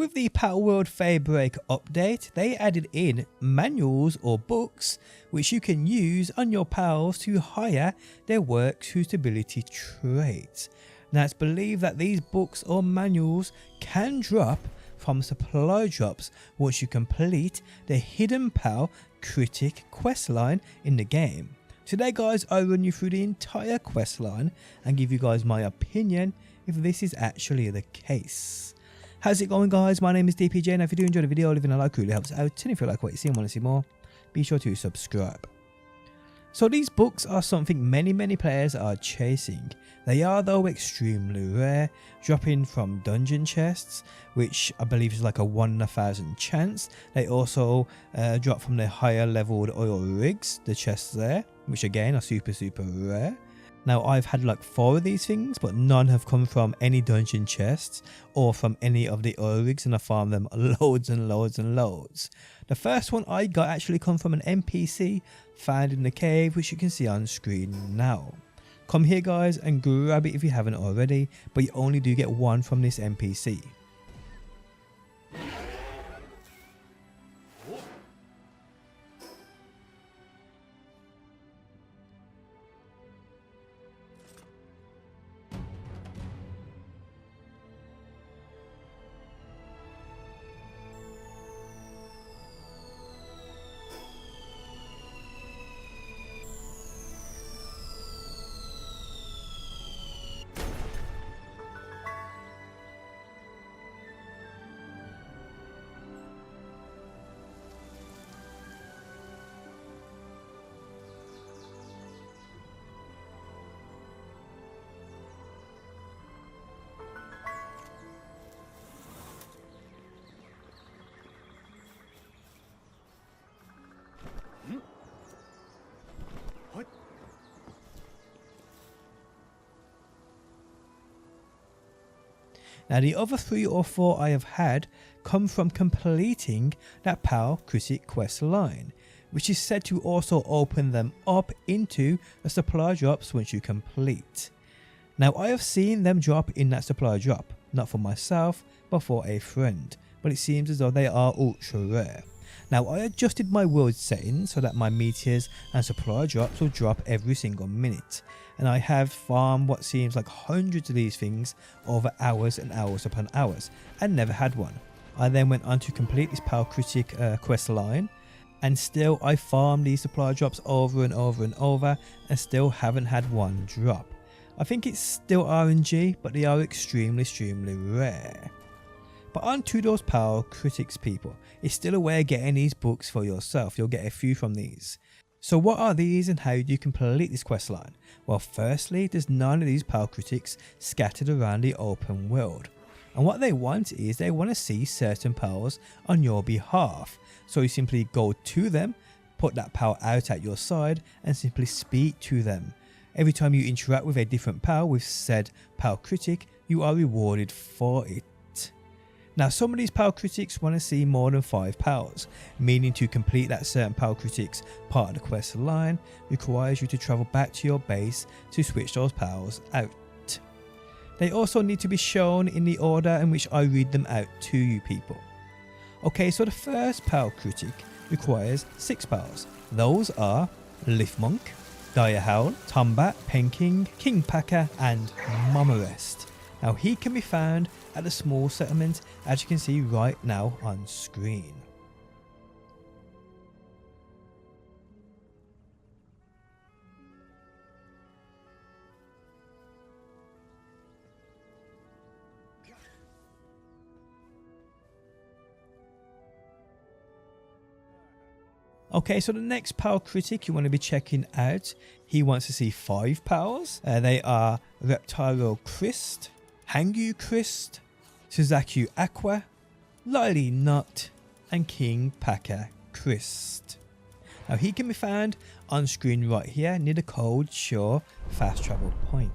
With the Palworld Feybreak update, they added in manuals or books which you can use on your pals to hire their work suitability traits. Now it's believed that these books or manuals can drop from supply drops once you complete the hidden Pal Critic Questline in the game. Today guys, I'll run you through the entire questline and give you guys my opinion if this is actually the case. How's it going guys? My name is DPJ, and if you do enjoy the video, leaving a like really helps out, and if you like what you see and want to see more, be sure to subscribe. So these books are something many players are chasing. They are though extremely rare, dropping from dungeon chests, which I believe is like a 1 in 1,000 chance. They also drop from the higher leveled oil rigs, the chests there, which again are super rare. Now I've had like 4 of these things, but none have come from any dungeon chests or from any of the oil rigs, and I farmed them loads and loads. The first one I got actually come from an NPC found in the cave, which you can see on screen now. Come here guys and grab it if you haven't already, but you only do get 1 from this NPC. Now the other 3 or 4 I have had come from completing that Pal Critics Questline, which is said to also open them up into a supply drops once you complete. Now I have seen them drop in that supply drop, not for myself but for a friend, but it seems as though they are ultra rare. Now I adjusted my world settings so that my meteors and supply drops will drop every single minute, and I have farmed what seems like hundreds of these things over hours and hours upon hours and never had one. I then went on to complete this Pal Critics Questline, and still I farmed these supply drops over and over and still haven't had one drop. I think it's still RNG, but they are extremely rare. But on to those Pal Critics people, it's still a way of getting these books for yourself. You'll get a few from these. So what are these and how do you complete this questline? Well, firstly, there's none of these Pal Critics scattered around the open world. And what they want is they want to see certain pals on your behalf. So you simply go to them, put that pal out at your side and simply speak to them. Every time you interact with a different pal with said Pal Critic, you are rewarded for it. Now some of these Pal Critics want to see more than 5 pals, meaning to complete that certain Pal Critics part of the quest line requires you to travel back to your base to switch those pals out. They also need to be shown in the order in which I read them out to you people. Okay, so the first Pal Critic requires 6 pals. Those are Lift Monk, Dire Howl, Tombat, Penking, King Packer and Momorest. Now he can be found at the small settlement, as you can see right now on screen. Okay, so the next Pal Critic you want to be checking out, he wants to see 5 pals. They are Reptilo Christ, Hangu Christ, Suzaku Aqua, Lily Nut and King Packer Christ. Now he can be found on screen right here near the Cold Shore fast travel point.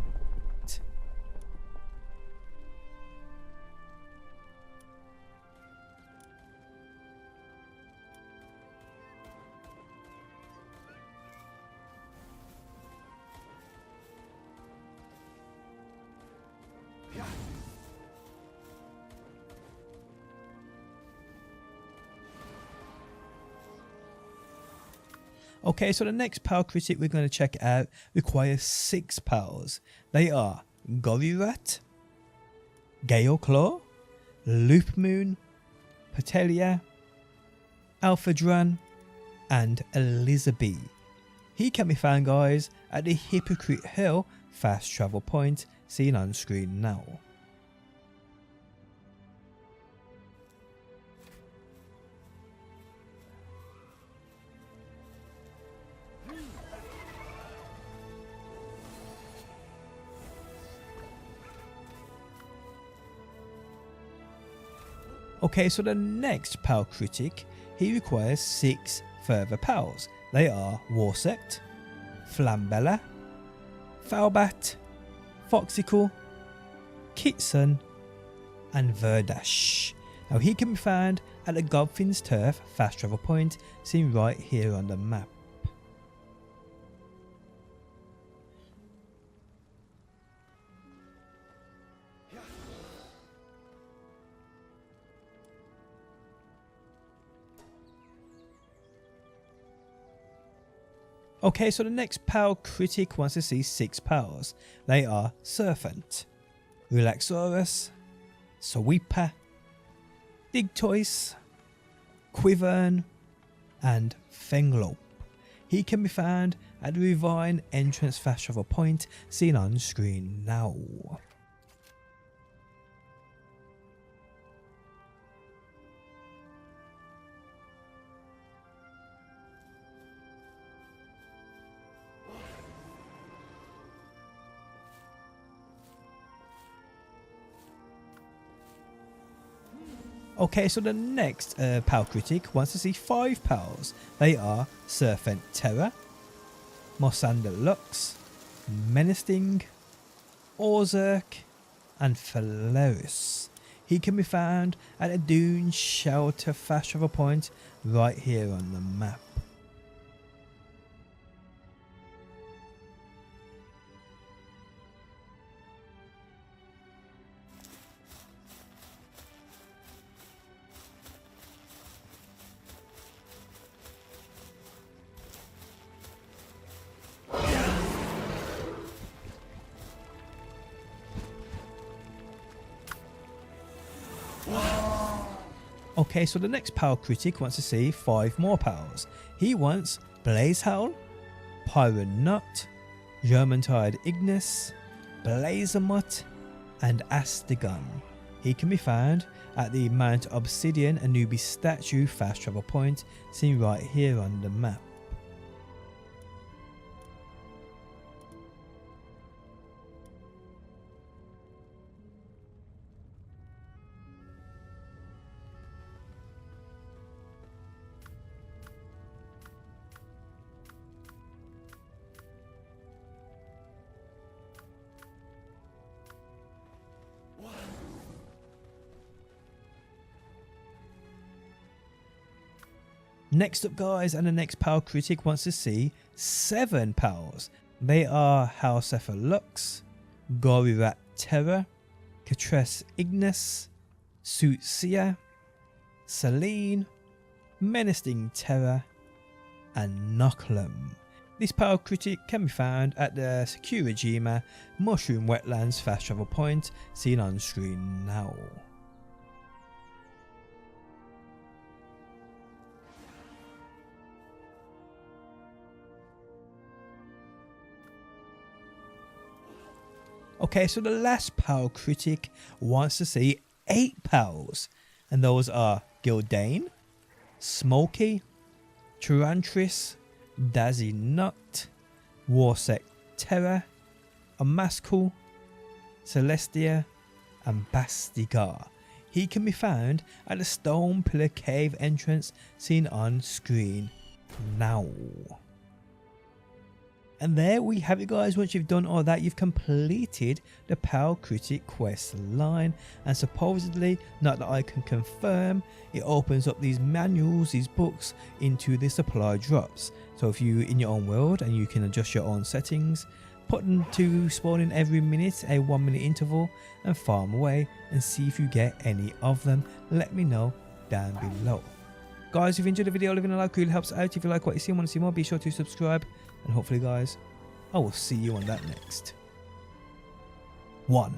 Okay, so the next Pal Critic we're going to check out requires 6 pals. They are Gorirat, Gale Claw, Loop Moon, Petelia, Alphadran, and Elizabeth. He can be found, guys, at the Hypocrite Hill fast travel point seen on screen now. Okay, so the next Pal Critic, he requires 6 further pals. They are Warsect, Flambella, Foulbat, Foxicle, Kitson, and Verdash. Now he can be found at the Gobfin's Turf fast travel point seen right here on the map. Okay, so the next Pal Critic wants to see 6 pals. They are Serpent, Relaxaurus, Sweeper, Digtoise, Quivern, and Fenglope. He can be found at the Ravine entrance fast travel point seen on screen now. Okay, so the next Pal Critic wants to see 5 pals. They are Serpent Terra, Mosander Lux, Menacing, Orzurk, and Phalaris. He can be found at a Duneshelter fast travel point right here on the map. Okay, so the next Pal Critic wants to see 5 more pals. He wants Blazehowl, Pyronut, Germantide Ignis, Blazermutt, and Astigon. He can be found at the Mount Obsidian Anubis statue fast travel point seen right here on the map. Next up, guys, and the next Pal Critic wants to see 7 pals. They are Halcepha Lux, Gorirat Terra, Catress Ignis, Suitsia, Selene, Menacing Terra, and Nocklum. This Pal Critic can be found at the Sakurajima Mushroom Wetlands fast travel point seen on screen now. Okay, so the last Pal Critic wants to see 8 pals, and those are Gildane, Smokey, Tyrantris, Dazzy Nut, Warsect Terra, Amaskul, Celestia, and Bastigar. He can be found at the Stone Pillar Cave entrance seen on screen now. And there we have it, guys. Once you've done all that, you've completed the Pal Critic quest line, and supposedly, not that I can confirm, it opens up these manuals, these books, into the supply drops. So if you in your own world and you can adjust your own settings, put them to spawning every minute, a 1-minute interval, and farm away and see if you get any of them. Let me know down below. Guys, if you enjoyed the video, leaving a like really helps out. If you like what you see and want to see more, be sure to subscribe. And hopefully, guys, I will see you on that next one.